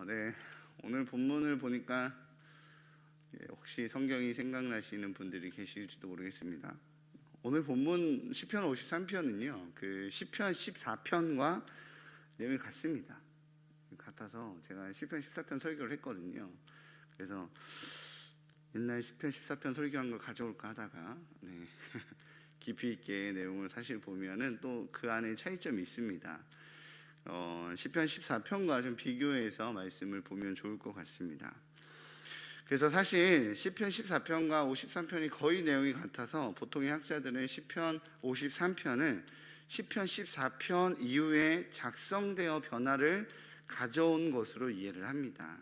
네. 오늘 본문을 보니까 혹시 성경이 생각나시는 분들이 계실지도 모르겠습니다. 오늘 본문 시편 53편은요, 그 시편 14편과 내용이 같습니다. 같아서 제가 시편 14편 설교를 했거든요. 그래서 옛날 시편 14편 설교한 걸 가져올까 하다가 깊이 있게 내용을 사실 보면은 또 그 안에 차이점이 있습니다. 시편 14편과 좀 비교해서 말씀을 보면 좋을 것 같습니다. 그래서 사실 시편 14편과 53편이 거의 내용이 같아서 보통의 학자들은 시편 53편은 시편 14편 이후에 작성되어 변화를 가져온 것으로 이해를 합니다.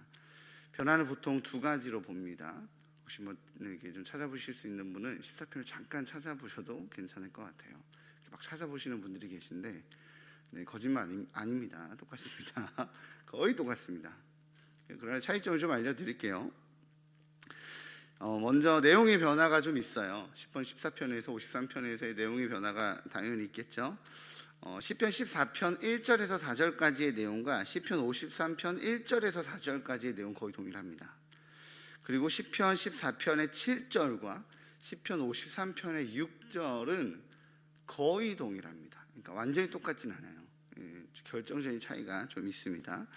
변화는 보통 두 가지로 봅니다. 혹시 이렇게 좀 찾아보실 수 있는 분은 14편을 잠깐 찾아보셔도 괜찮을 것 같아요. 막 찾아보시는 분들이 계신데 거짓말 아닙니다. 똑같습니다. 거의 똑같습니다. 그러나 차이점을 좀 알려드릴게요. 먼저 내용의 변화가 좀 있어요. 시편 14편에서 53편에서의 내용의 변화가 당연히 있겠죠. 시편 14편 1절에서 4절까지의 내용과 시편 53편 1절에서 4절까지의 내용 거의 동일합니다. 그리고 시편 14편의 7절과 시편 53편의 6절은 거의 동일합니다. 그러니까 완전히 똑같진 않아요. 결정적인 차이가 좀 있습니다.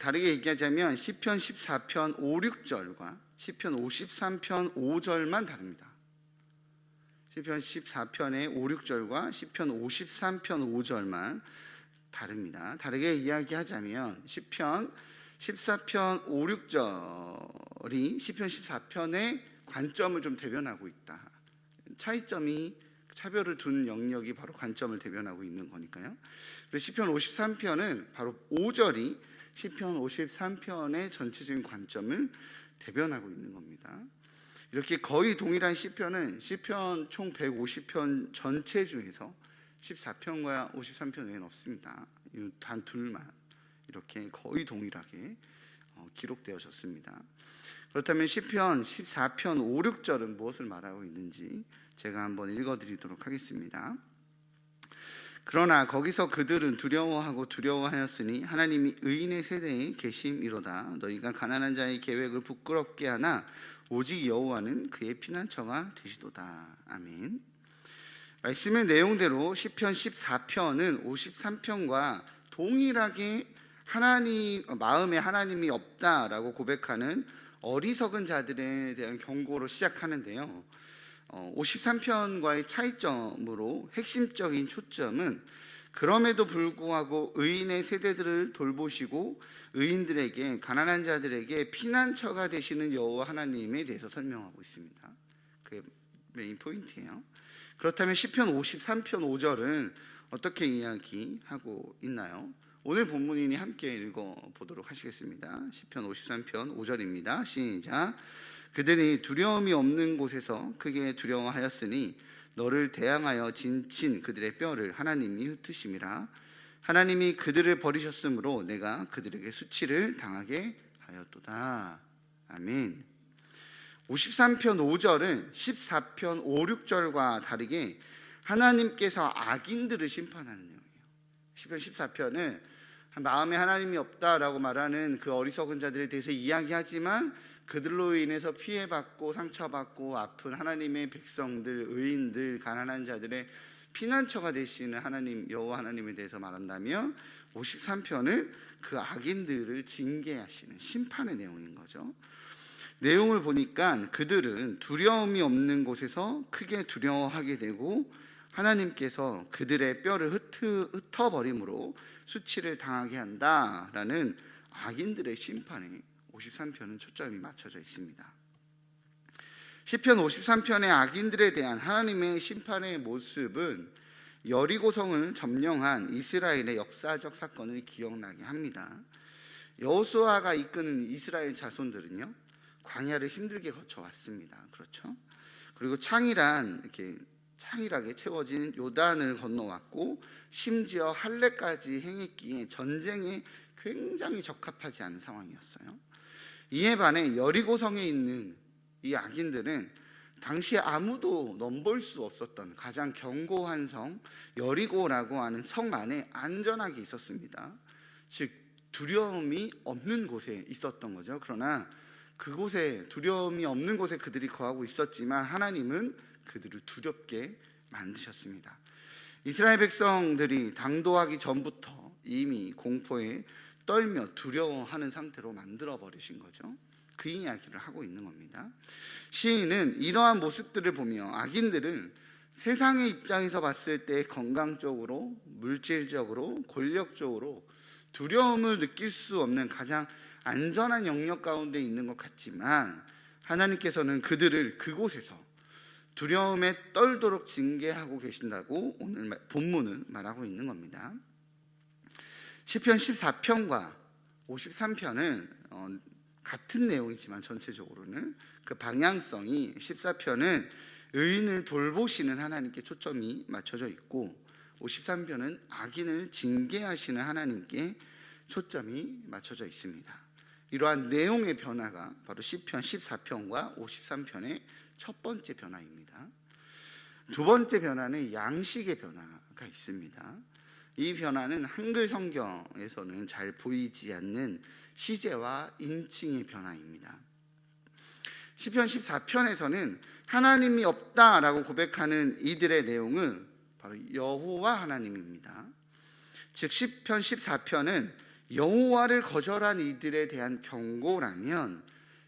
다르게 얘기하자면 시편 14편 5, 6절과 시편 53편 5절만 다릅니다. 시편 14편의 5, 6절과 시편 53편 5절만 다릅니다. 다르게 이야기하자면 시편 14편 5, 6절이 시편 14편의 관점을 좀 대변하고 있다. 차별을 둔 영역이 바로 관점을 대변하고 있는 거니까요. 그리고 시편 53편은 바로 5절이 시편 53편의 전체적인 관점을 대변하고 있는 겁니다. 이렇게 거의 동일한 시편은 시편 총 150편 전체 중에서 14편과 53편 외에는 없습니다. 단 둘만 이렇게 거의 동일하게 기록되어졌습니다. 그렇다면 시편 14편 5, 6절은 무엇을 말하고 있는지 제가 한번 읽어드리도록 하겠습니다. 그러나 거기서 그들은 두려워하였으니 하나님이 의인의 세대에 계심이로다. 너희가 가난한 자의 계획을 부끄럽게 하나 오직 여호와는 그의 피난처가 되시도다. 아멘. 말씀의 내용대로 시편 14편은 53편과 동일하게 마음에 하나님이 없다라고 고백하는 어리석은 자들에 대한 경고로 시작하는데요. 53편과의 차이점으로 핵심적인 초점은 그럼에도 불구하고 의인의 세대들을 돌보시고 의인들에게, 가난한 자들에게 피난처가 되시는 여호와 하나님에 대해서 설명하고 있습니다. 그게 메인 포인트예요. 그렇다면 시편 53편 5절은 어떻게 이야기하고 있나요? 오늘 본문이니 함께 읽어보도록 하시겠습니다. 시편 53편 5절입니다. 시작. 그들이 두려움이 없는 곳에서 크게 두려워하였으니 너를 대항하여 진친 그들의 뼈를 하나님이 흩으심이라. 하나님이 그들을 버리셨으므로 내가 그들에게 수치를 당하게 하였도다. 아멘. 53편 5절은 14편 5, 6절과 다르게 하나님께서 악인들을 심판하는 내용이에요. 시편 14편은 마음에 하나님이 없다라고 말하는 그 어리석은 자들에 대해서 이야기하지만 그들로 인해서 피해받고 상처받고 아픈 하나님의 백성들, 의인들, 가난한 자들의 피난처가 되시는 하나님, 여호와 하나님에 대해서 말한다면 53편은 그 악인들을 징계하시는 심판의 내용인 거죠. 내용을 보니까 그들은 두려움이 없는 곳에서 크게 두려워하게 되고 하나님께서 그들의 뼈를 흩어버림으로 수치를 당하게 한다라는 악인들의 심판에 53편은 초점이 맞춰져 있습니다. 시편 53편의 악인들에 대한 하나님의 심판의 모습은 여리고성을 점령한 이스라엘의 역사적 사건을 기억나게 합니다. 여호수아가 이끄는 이스라엘 자손들은요, 광야를 힘들게 거쳐왔습니다. 그렇죠? 그리고 창일하게 채워진 요단을 건너왔고 심지어 할례까지 행했기에 전쟁에 굉장히 적합하지 않은 상황이었어요. 이에 반해 여리고성에 있는 이 악인들은 당시에 아무도 넘볼 수 없었던 가장 견고한 성 여리고라고 하는 성 안에 안전하게 있었습니다. 즉 두려움이 없는 곳에 있었던 거죠. 그러나 그곳에 두려움이 없는 곳에 그들이 거하고 있었지만 하나님은 그들을 두렵게 만드셨습니다. 이스라엘 백성들이 당도하기 전부터 이미 공포에 떨며 두려워하는 상태로 만들어 버리신 거죠. 그 이야기를 하고 있는 겁니다. 시인은 이러한 모습들을 보며 악인들은 세상의 입장에서 봤을 때 건강적으로, 물질적으로, 권력적으로 두려움을 느낄 수 없는 가장 안전한 영역 가운데 있는 것 같지만 하나님께서는 그들을 그곳에서 두려움에 떨도록 징계하고 계신다고 오늘 본문은 말하고 있는 겁니다. 시편 14편과 53편은 같은 내용이지만 전체적으로는 그 방향성이 14편은 의인을 돌보시는 하나님께 초점이 맞춰져 있고 53편은 악인을 징계하시는 하나님께 초점이 맞춰져 있습니다. 이러한 내용의 변화가 바로 시편 14편과 53편의 첫 번째 변화입니다. 두 번째 변화는 양식의 변화가 있습니다. 이 변화는 한글 성경에서는 잘 보이지 않는 시제와 인칭의 변화입니다. 시편 14편에서는 하나님이 없다라고 고백하는 이들의 내용은 바로 여호와 하나님입니다. 즉 시편 14편은 여호와를 거절한 이들에 대한 경고라면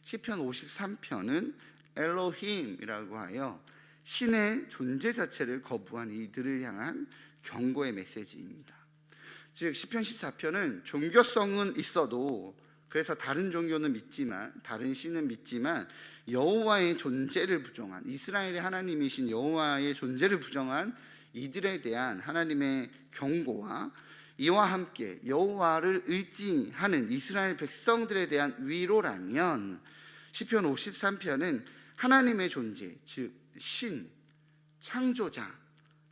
시편 53편은 엘로힘이라고 하여 신의 존재 자체를 거부한 이들을 향한 경고의 메시지입니다. 즉 시편 14편은 종교성은 있어도 그래서 다른 종교는 믿지만 다른 신은 믿지만 여호와의 존재를 부정한 이스라엘의 하나님이신 여호와의 존재를 부정한 이들에 대한 하나님의 경고와 이와 함께 여호와를 의지하는 이스라엘 백성들에 대한 위로라면 시편 53편은 하나님의 존재, 즉 신, 창조자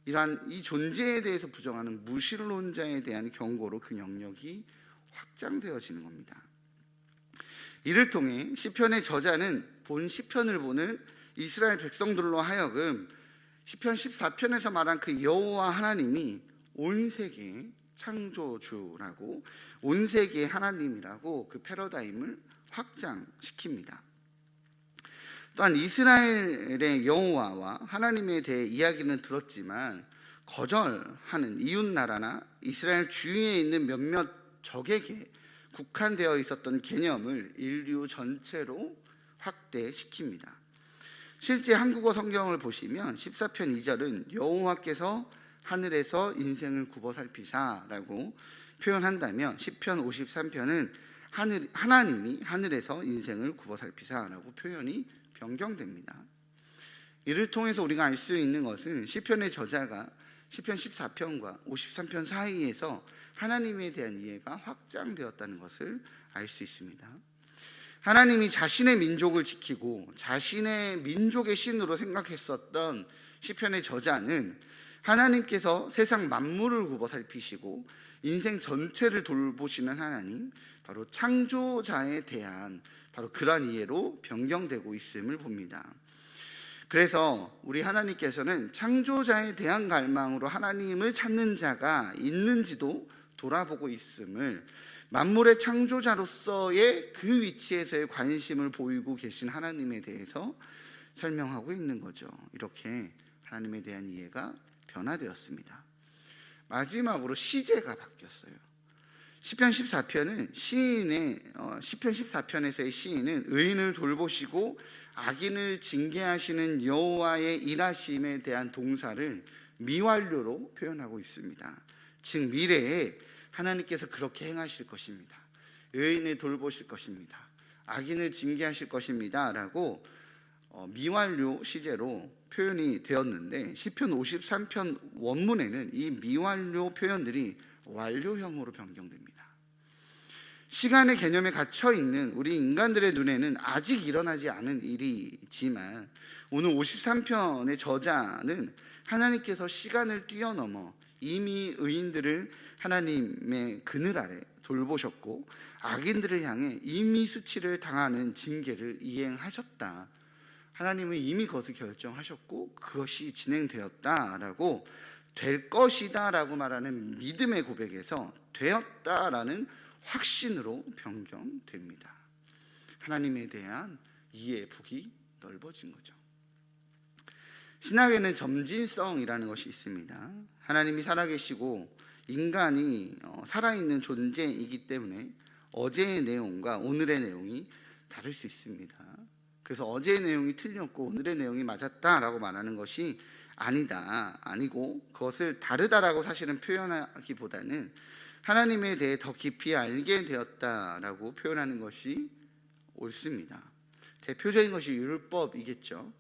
이러한 이 존재에 대해서 부정하는 무신론자에 대한 경고로 그 영역이 확장되어지는 겁니다. 이를 통해 시편의 저자는 본 시편을 보는 이스라엘 백성들로 하여금 시편 14편에서 말한 그 여호와 하나님이 온 세계 창조주라고 온 세계의 하나님이라고 그 패러다임을 확장시킵니다. 또한 이스라엘의 여호와와 하나님에 대해 이야기는 들었지만 거절하는 이웃나라나 이스라엘 주위에 있는 몇몇 적에게 국한되어 있었던 개념을 인류 전체로 확대시킵니다. 실제 한국어 성경을 보시면 14편 2절은 여호와께서 하늘에서 인생을 굽어 살피사라고 표현한다면 시편 53편은 하나님이 하늘에서 인생을 굽어 살피사라고 표현이 변경됩니다. 이를 통해서 우리가 알 수 있는 것은 시편의 저자가 시편 14편과 53편 사이에서 하나님에 대한 이해가 확장되었다는 것을 알 수 있습니다. 하나님이 자신의 민족을 지키고 자신의 민족의 신으로 생각했었던 시편의 저자는 하나님께서 세상 만물을 굽어 살피시고 인생 전체를 돌보시는 하나님, 바로 창조자에 대한 바로 그러한 이해로 변경되고 있음을 봅니다. 그래서 우리 하나님께서는 창조자에 대한 갈망으로 하나님을 찾는 자가 있는지도 돌아보고 있음을, 만물의 창조자로서의 그 위치에서의 관심을 보이고 계신 하나님에 대해서 설명하고 있는 거죠. 이렇게 하나님에 대한 이해가 변화되었습니다. 마지막으로 시제가 바뀌었어요. 시편 14편은 시편 14편에서의 시인은 의인을 돌보시고 악인을 징계하시는 여호와의 일하심에 대한 동사를 미완료로 표현하고 있습니다. 즉 미래에 하나님께서 그렇게 행하실 것입니다. 의인을 돌보실 것입니다. 악인을 징계하실 것입니다 라고 미완료 시제로 표현이 되었는데 시편 53편 원문에는 이 미완료 표현들이 완료형으로 변경됩니다. 시간의 개념에 갇혀있는 우리 인간들의 눈에는 아직 일어나지 않은 일이지만 오늘 53편의 저자는 하나님께서 시간을 뛰어넘어 이미 의인들을 하나님의 그늘 아래 돌보셨고 악인들을 향해 이미 수치를 당하는 징계를 이행하셨다. 하나님은 이미 그것을 결정하셨고 그것이 진행되었다라고 될 것이다라고 말하는 믿음의 고백에서 되었다라는 확신으로 변경됩니다. 하나님에 대한 이해의 폭이 넓어진 거죠. 신학에는 점진성이라는 것이 있습니다. 하나님이 살아계시고 인간이 살아있는 존재이기 때문에 어제의 내용과 오늘의 내용이 다를 수 있습니다. 그래서 어제의 내용이 틀렸고 오늘의 내용이 맞았다라고 말하는 것이 아니고 그것을 다르다라고 사실은 표현하기보다는 하나님에 대해 더 깊이 알게 되었다라고 표현하는 것이 옳습니다. 대표적인 것이 율법이겠죠.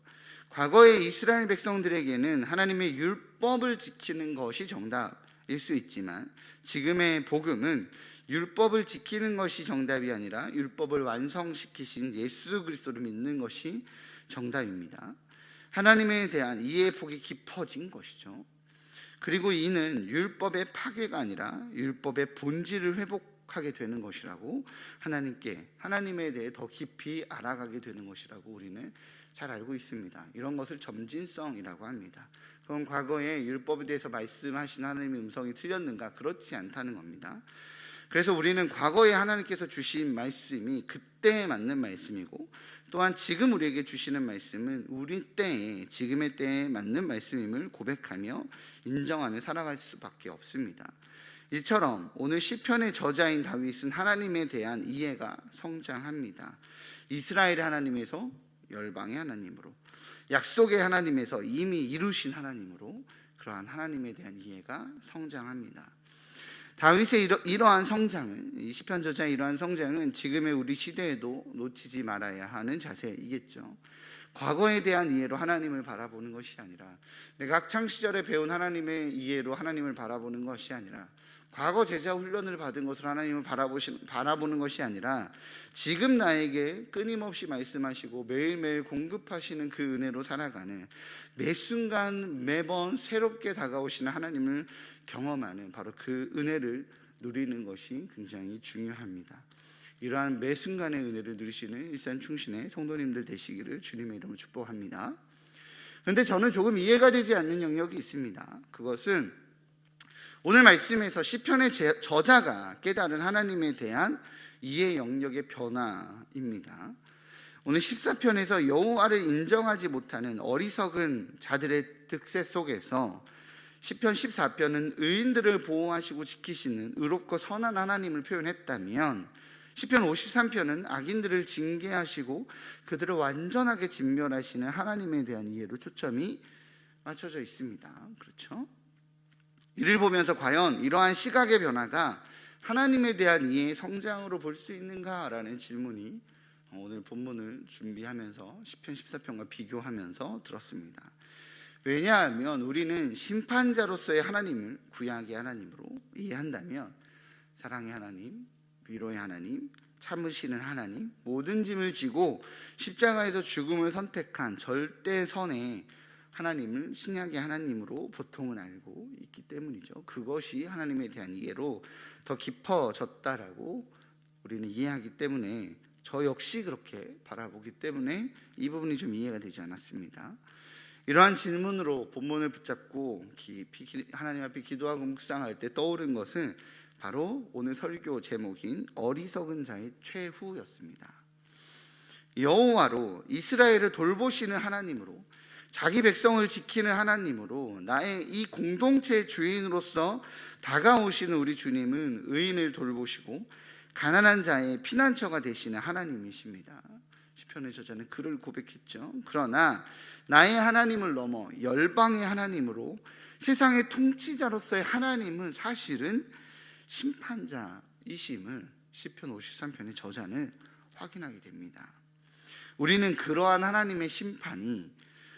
과거의 이스라엘 백성들에게는 하나님의 율법을 지키는 것이 정답일 수 있지만 지금의 복음은 율법을 지키는 것이 정답이 아니라 율법을 완성시키신 예수 그리스도를 믿는 것이 정답입니다. 하나님에 대한 이해의 폭이 깊어진 것이죠. 그리고 이는 율법의 파괴가 아니라 율법의 본질을 회복하게 되는 것이라고 하나님에 대해 더 깊이 알아가게 되는 것이라고 우리는 잘 알고 있습니다. 이런 것을 점진성이라고 합니다. 그럼 과거에 율법에 대해서 말씀하신 하나님의 음성이 틀렸는가? 그렇지 않다는 겁니다. 그래서 우리는 과거에 하나님께서 주신 말씀이 그때에 맞는 말씀이고 또한 지금 우리에게 주시는 말씀은 우리 때에 지금의 때에 맞는 말씀임을 고백하며 인정하며 살아갈 수밖에 없습니다. 이처럼 오늘 시편의 저자인 다윗은 하나님에 대한 이해가 성장합니다. 이스라엘의 하나님에서 열방의 하나님으로, 약속의 하나님에서 이미 이루신 하나님으로 그러한 하나님에 대한 이해가 성장합니다. 다윗의 이러한 성장은, 이 시편 저자의 이러한 성장은 지금의 우리 시대에도 놓치지 말아야 하는 자세이겠죠. 과거에 대한 이해로 하나님을 바라보는 것이 아니라, 내가 학창시절에 배운 하나님의 이해로 하나님을 바라보는 것이 아니라, 과거 제자 훈련을 받은 것으로 하나님을 바라보는 것이 아니라 지금 나에게 끊임없이 말씀하시고 매일매일 공급하시는 그 은혜로 살아가는, 매 순간 매번 새롭게 다가오시는 하나님을 경험하는 바로 그 은혜를 누리는 것이 굉장히 중요합니다. 이러한 매 순간의 은혜를 누리시는 일산 충신의 성도님들 되시기를 주님의 이름으로 축복합니다. 그런데 저는 조금 이해가 되지 않는 영역이 있습니다. 그것은 오늘 말씀에서 시편의 저자가 깨달은 하나님에 대한 이해 영역의 변화입니다. 오늘 14편에서 여호와를 인정하지 못하는 어리석은 자들의 득세 속에서 시편 14편은 의인들을 보호하시고 지키시는 의롭고 선한 하나님을 표현했다면 시편 53편은 악인들을 징계하시고 그들을 완전하게 진멸하시는 하나님에 대한 이해로 초점이 맞춰져 있습니다. 그렇죠? 이를 보면서 과연 이러한 시각의 변화가 하나님에 대한 이해의 성장으로 볼 수 있는가라는 질문이 오늘 본문을 준비하면서 시편 14편과 비교하면서 들었습니다. 왜냐하면 우리는 심판자로서의 하나님을 구약의 하나님으로 이해한다면 사랑의 하나님, 위로의 하나님, 참으시는 하나님, 모든 짐을 지고 십자가에서 죽음을 선택한 절대선의 하나님을 신약의 하나님으로 보통은 알고 있기 때문이죠. 그것이 하나님에 대한 이해로 더 깊어졌다라고 우리는 이해하기 때문에, 저 역시 그렇게 바라보기 때문에 이 부분이 좀 이해가 되지 않았습니다. 이러한 질문으로 본문을 붙잡고 깊이 하나님 앞에 기도하고 묵상할 때 떠오른 것은 바로 오늘 설교 제목인 어리석은 자의 최후였습니다. 여호와로, 이스라엘을 돌보시는 하나님으로, 자기 백성을 지키는 하나님으로, 나의 이 공동체의 주인으로서 다가오시는 우리 주님은 의인을 돌보시고 가난한 자의 피난처가 되시는 하나님이십니다. 시편의 저자는 그를 고백했죠. 그러나 나의 하나님을 넘어 열방의 하나님으로, 세상의 통치자로서의 하나님은 사실은 심판자이심을 시편 53편의 저자는 확인하게 됩니다. 우리는 그러한 하나님의 심판이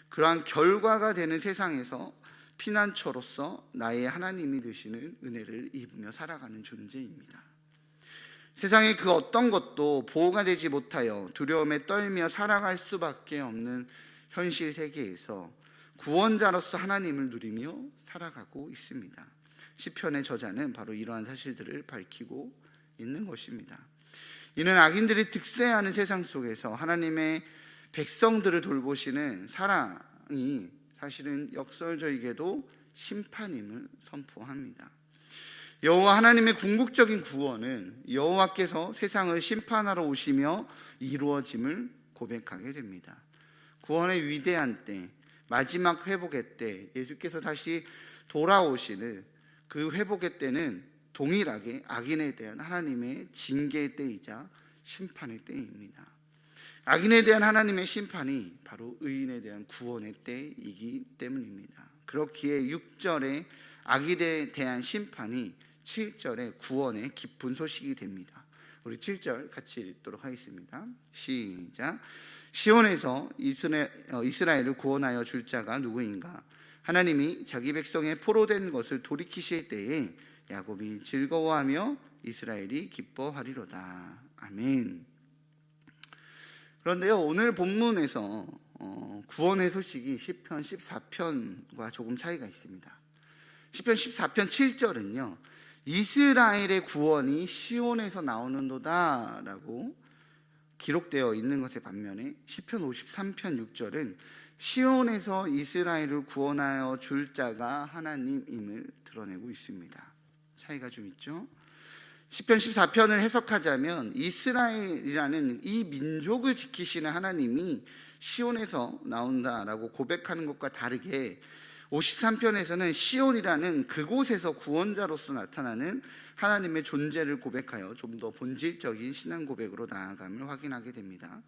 그러한 결과가 되는 세상에서 피난처로서 나의 하나님이 되시는 은혜를 입으며 살아가는 존재입니다. 세상의 그 어떤 것도 보호가 되지 못하여 두려움에 떨며 살아갈 수밖에 없는 현실 세계에서 구원자로서 하나님을 누리며 살아가고 있습니다. 시편의 저자는 바로 이러한 사실들을 밝히고 있는 것입니다. 이는 악인들이 득세하는 세상 속에서 하나님의 백성들을 돌보시는 사랑이 사실은 역설적이게도 심판임을 선포합니다. 여호와 하나님의 궁극적인 구원은 여호와께서 세상을 심판하러 오시며 이루어짐을 고백하게 됩니다. 구원의 위대한 때, 마지막 회복의 때, 예수께서 다시 돌아오시는 그 회복의 때는 동일하게 악인에 대한 하나님의 징계의 때이자 심판의 때입니다. 악인에 대한 하나님의 심판이 바로 의인에 대한 구원의 때이기 때문입니다. 그렇기에 6절에 악인에 대한 심판이 7절에 구원의 기쁜 소식이 됩니다. 우리 7절 같이 읽도록 하겠습니다. 시작. 시온에서 이스라엘을 구원하여 줄 자가 누구인가? 하나님이 자기 백성의 포로된 것을 돌이키실 때에 야곱이 즐거워하며 이스라엘이 기뻐하리로다. 아멘. 그런데요, 오늘 본문에서 구원의 소식이 시편 14편과 조금 차이가 있습니다. 시편 14편 7절은요, 이스라엘의 구원이 시온에서 나오는도다 라고 기록되어 있는 것에 반면에 시편 53편 6절은 시온에서 이스라엘을 구원하여 줄 자가 하나님임을 드러내고 있습니다. 차이가 좀 있죠. 시편 14편을 해석하자면 이스라엘이라는 이 민족을 지키시는 하나님이 시온에서 나온다라고 고백하는 것과 다르게 53편에서는 시온이라는 그곳에서 구원자로서 나타나는 하나님의 존재를 고백하여 좀 더 본질적인 신앙 고백으로 나아감을 확인하게 됩니다.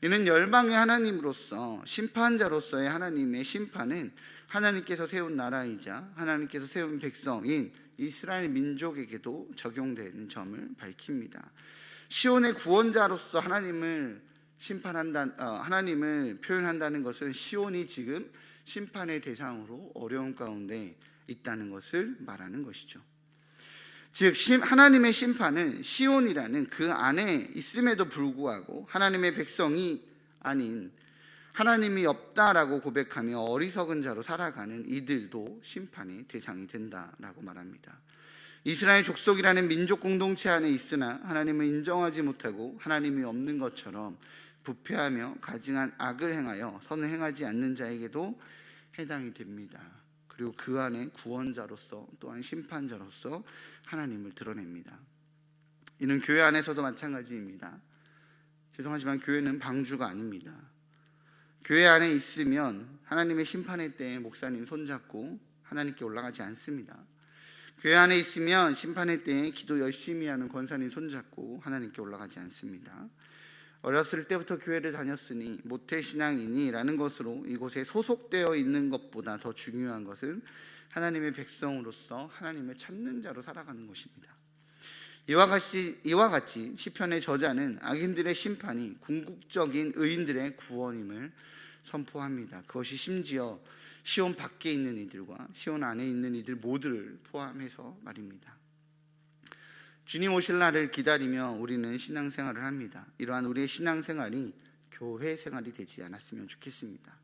이는 열방의 하나님으로서 심판자로서의 하나님의 심판은 하나님께서 세운 나라이자 하나님께서 세운 백성인 이스라엘 민족에게도 적용되는 점을 밝힙니다. 시온의 구원자로서 하나님을 하나님을 표현한다는 것은 시온이 지금 심판의 대상으로 어려운 가운데 있다는 것을 말하는 것이죠. 즉 하나님의 심판은 시온이라는 그 안에 있음에도 불구하고 하나님의 백성이 아닌 하나님이 없다라고 고백하며 어리석은 자로 살아가는 이들도 심판의 대상이 된다라고 말합니다. 이스라엘 족속이라는 민족 공동체 안에 있으나 하나님을 인정하지 못하고 하나님이 없는 것처럼 부패하며 가증한 악을 행하여 선을 행하지 않는 자에게도 해당이 됩니다. 그리고 그 안에 구원자로서 또한 심판자로서 하나님을 드러냅니다. 이는 교회 안에서도 마찬가지입니다. 죄송하지만 교회는 방주가 아닙니다. 교회 안에 있으면 하나님의 심판의 때에 목사님 손잡고 하나님께 올라가지 않습니다. 교회 안에 있으면 심판의 때에 기도 열심히 하는 권사님 손잡고 하나님께 올라가지 않습니다. 어렸을 때부터 교회를 다녔으니 모태신앙이니 라는 것으로 이곳에 소속되어 있는 것보다 더 중요한 것은 하나님의 백성으로서 하나님을 찾는 자로 살아가는 것입니다. 이와 같이 시편의 저자는 악인들의 심판이 궁극적인 의인들의 구원임을 선포합니다. 그것이 심지어 시온 밖에 있는 이들과 시온 안에 있는 이들 모두를 포함해서 말입니다. 주님 오실 날을 기다리며 우리는 신앙생활을 합니다. 이러한 우리의 신앙생활이 교회 생활이 되지 않았으면 좋겠습니다.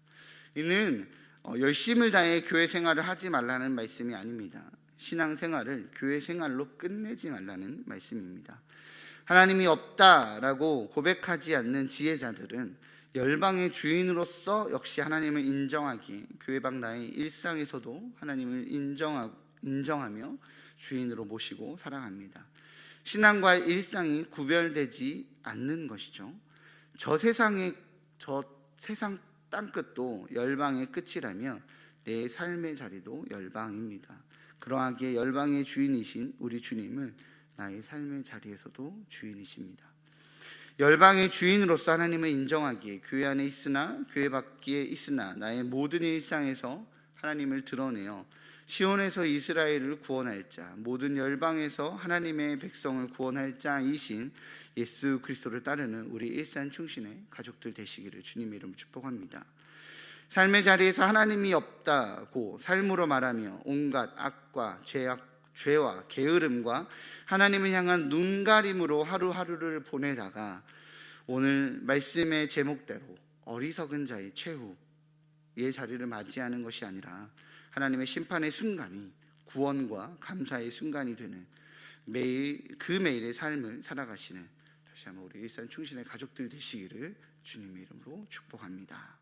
이는 열심을 다해 교회 생활을 하지 말라는 말씀이 아닙니다. 신앙생활을 교회 생활로 끝내지 말라는 말씀입니다. 하나님이 없다라고 고백하지 않는 지혜자들은 열방의 주인으로서 역시 하나님을 인정하기에 교회 밖 나의 일상에서도 하나님을 인정하며 주인으로 모시고 살아갑니다. 신앙과 일상이 구별되지 않는 것이죠. 저 세상 땅끝도 열방의 끝이라면 내 삶의 자리도 열방입니다. 그러하기에 열방의 주인이신 우리 주님은 나의 삶의 자리에서도 주인이십니다. 열방의 주인으로서 하나님을 인정하기에 교회 안에 있으나 교회 밖에 있으나 나의 모든 일상에서 하나님을 드러내어 시온에서 이스라엘을 구원할 자, 모든 열방에서 하나님의 백성을 구원할 자이신 예수 그리스도를 따르는 우리 일산 충신의 가족들 되시기를 주님의 이름으로 축복합니다. 삶의 자리에서 하나님이 없다고 삶으로 말하며 온갖 악과 죄와 게으름과 하나님을 향한 눈가림으로 하루하루를 보내다가 오늘 말씀의 제목대로 어리석은 자의 최후의 자리를 맞이하는 것이 아니라 하나님의 심판의 순간이 구원과 감사의 순간이 되는 그 매일의 삶을 살아가시는 다시 한번 우리 일산 충신의 가족들 되시기를 주님의 이름으로 축복합니다.